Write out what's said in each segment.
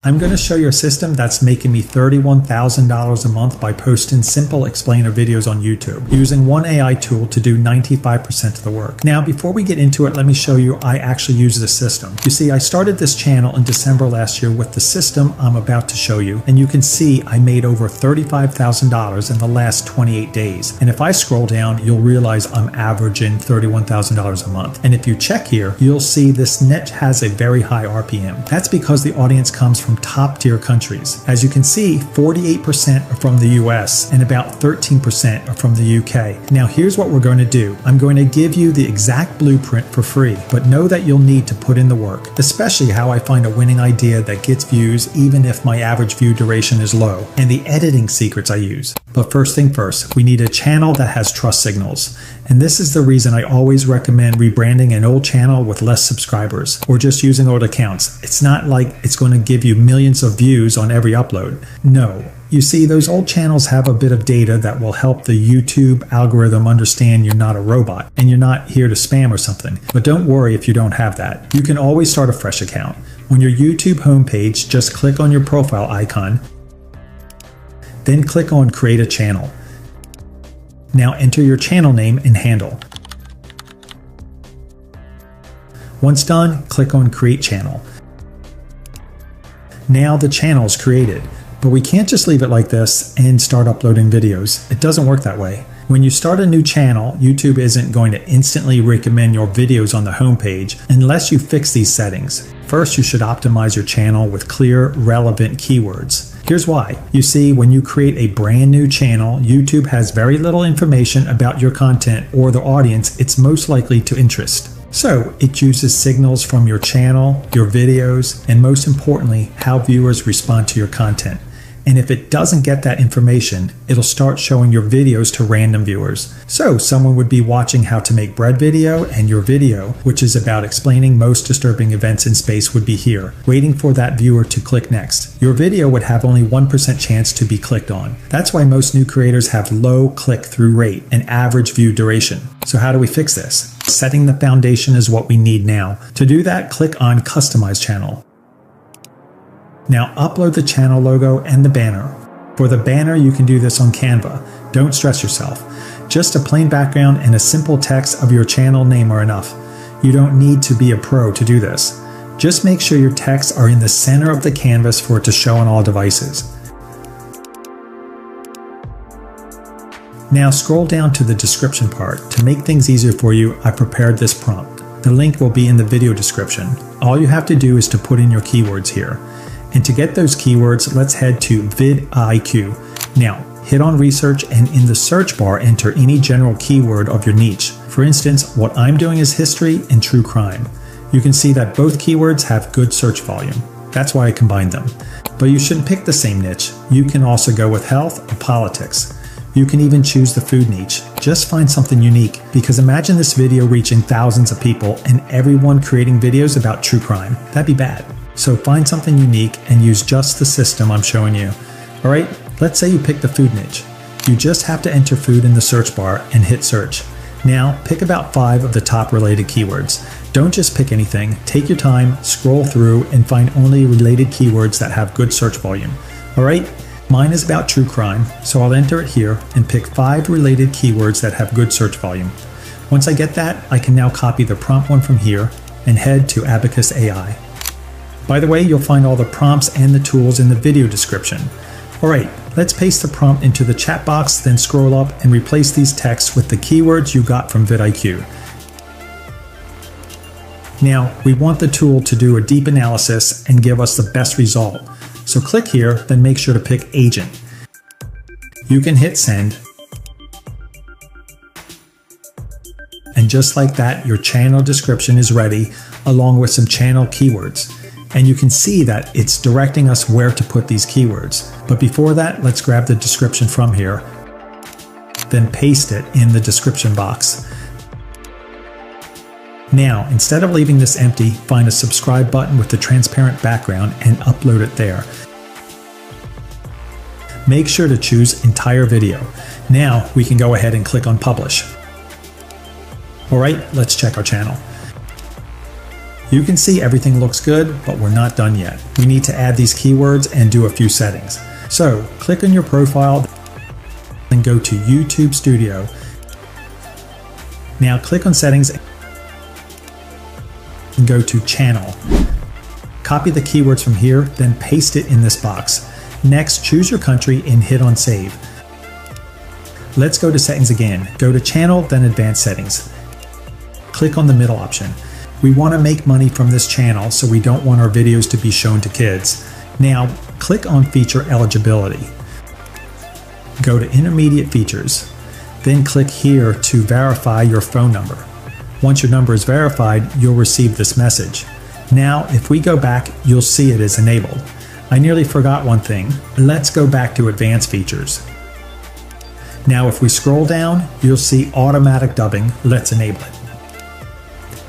I'm going to show you a system that's making me $31,000 a month by posting simple explainer videos on YouTube, using one AI tool to do 95% of the work. Now, before we get into it, let me show you I actually use this system. You see, I started this channel in December last year with the system I'm about to show you, and you can see I made over $35,000 in the last 28 days. And if I scroll down, you'll realize I'm averaging $31,000 a month. And if you check here, you'll see this niche has a very high RPM. That's because the audience comes from top tier countries. As you can see, 48% are from the US and about 13% are from the UK. Now here's what we're going to do. I'm going to give you the exact blueprint for free, but know that you'll need to put in the work, especially how I find a winning idea that gets views even if my average view duration is low, and the editing secrets I use. But first thing first, we need a channel that has trust signals. And this is the reason I always recommend rebranding an old channel with less subscribers or just using old accounts. It's not like it's going to give you millions of views on every upload. No. You see, those old channels have a bit of data that will help the YouTube algorithm understand you're not a robot and you're not here to spam or something. But don't worry if you don't have that. You can always start a fresh account. On your YouTube homepage, just click on your profile icon, then click on Create a Channel. Now enter your channel name and handle. Once done, click on Create Channel. Now the channel is created, but we can't just leave it like this and start uploading videos. It doesn't work that way. When you start a new channel, YouTube isn't going to instantly recommend your videos on the homepage unless you fix these settings. First, you should optimize your channel with clear, relevant keywords. Here's why. You see, when you create a brand new channel, YouTube has very little information about your content or the audience it's most likely to interest. So it uses signals from your channel, your videos, and most importantly, how viewers respond to your content. And if it doesn't get that information, it'll start showing your videos to random viewers. So someone would be watching how to make bread video, and your video, which is about explaining most disturbing events in space, would be here, waiting for that viewer to click next. Your video would have only 1% chance to be clicked on. That's why most new creators have low click-through rate and average view duration. So how do we fix this? Setting the foundation is what we need now. To do that, click on Customize Channel. Now upload the channel logo and the banner. For the banner, you can do this on Canva. Don't stress yourself. Just a plain background and a simple text of your channel name are enough. You don't need to be a pro to do this. Just make sure your texts are in the center of the canvas for it to show on all devices. Now scroll down to the description part. To make things easier for you, I prepared this prompt. The link will be in the video description. All you have to do is to put in your keywords here. And to get those keywords, let's head to vidIQ. Now, hit on research and in the search bar, enter any general keyword of your niche. For instance, what I'm doing is history and true crime. You can see that both keywords have good search volume. That's why I combined them. But you shouldn't pick the same niche. You can also go with health or politics. You can even choose the food niche. Just find something unique, because imagine this video reaching thousands of people and everyone creating videos about true crime. That'd be bad. So find something unique and use just the system I'm showing you. Alright, let's say you pick the food niche. You just have to enter food in the search bar and hit search. Now pick about 5 of the top related keywords. Don't just pick anything. Take your time, scroll through, and find only related keywords that have good search volume. Alright, mine is about true crime, so I'll enter it here and pick 5 related keywords that have good search volume. Once I get that, I can now copy the prompt one from here and head to Abacus AI. By the way, you'll find all the prompts and the tools in the video description. Alright, let's paste the prompt into the chat box, then scroll up and replace these texts with the keywords you got from vidIQ. Now, we want the tool to do a deep analysis and give us the best result. So click here, then make sure to pick Agent. You can hit Send. And just like that, your channel description is ready, along with some channel keywords. And you can see that it's directing us where to put these keywords. But before that, let's grab the description from here, then paste it in the description box. Now, instead of leaving this empty, find a subscribe button with the transparent background and upload it there. Make sure to choose entire video. Now we can go ahead and click on publish. Alright, let's check our channel. You can see everything looks good, but we're not done yet. We need to add these keywords and do a few settings. So click on your profile and go to YouTube Studio. Now click on settings and go to channel. Copy the keywords from here, then paste it in this box. Next, choose your country and hit on save. Let's go to settings again. Go to channel, then advanced settings. Click on the middle option. We want to make money from this channel, so we don't want our videos to be shown to kids. Now, click on feature eligibility. Go to intermediate features. Then click here to verify your phone number. Once your number is verified, you'll receive this message. Now, if we go back, you'll see it is enabled. I nearly forgot one thing. Let's go back to advanced features. Now, if we scroll down, you'll see automatic dubbing. Let's enable it.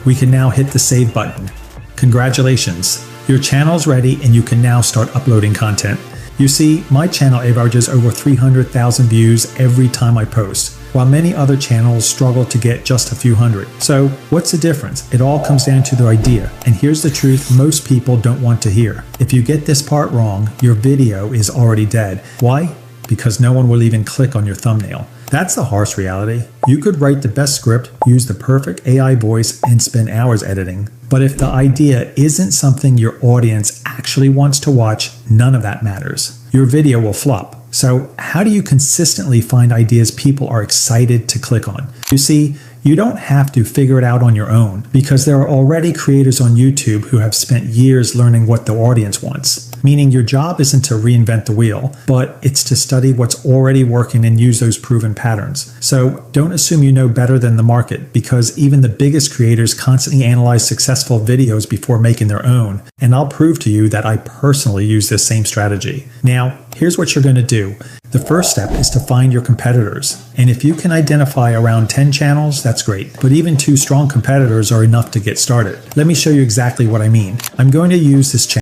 We can now hit the save button. Congratulations, your channel is ready and you can now start uploading content. You see, my channel averages over 300,000 views every time I post, while many other channels struggle to get just a few hundred. So what's the difference? It all comes down to the idea, and here's the truth most people don't want to hear. If you get this part wrong, your video is already dead. Why? Because no one will even click on your thumbnail. That's the harsh reality. You could write the best script, use the perfect AI voice, and spend hours editing. But if the idea isn't something your audience actually wants to watch, none of that matters. Your video will flop. So how do you consistently find ideas people are excited to click on? You see, you don't have to figure it out on your own, because there are already creators on YouTube who have spent years learning what the audience wants. Meaning your job isn't to reinvent the wheel, but it's to study what's already working and use those proven patterns. So don't assume you know better than the market, because even the biggest creators constantly analyze successful videos before making their own. And I'll prove to you that I personally use this same strategy. Now, here's what you're going to do. The first step is to find your competitors. And if you can identify around 10 channels, that's great. But even 2 strong competitors are enough to get started. Let me show you exactly what I mean. I'm going to use this channel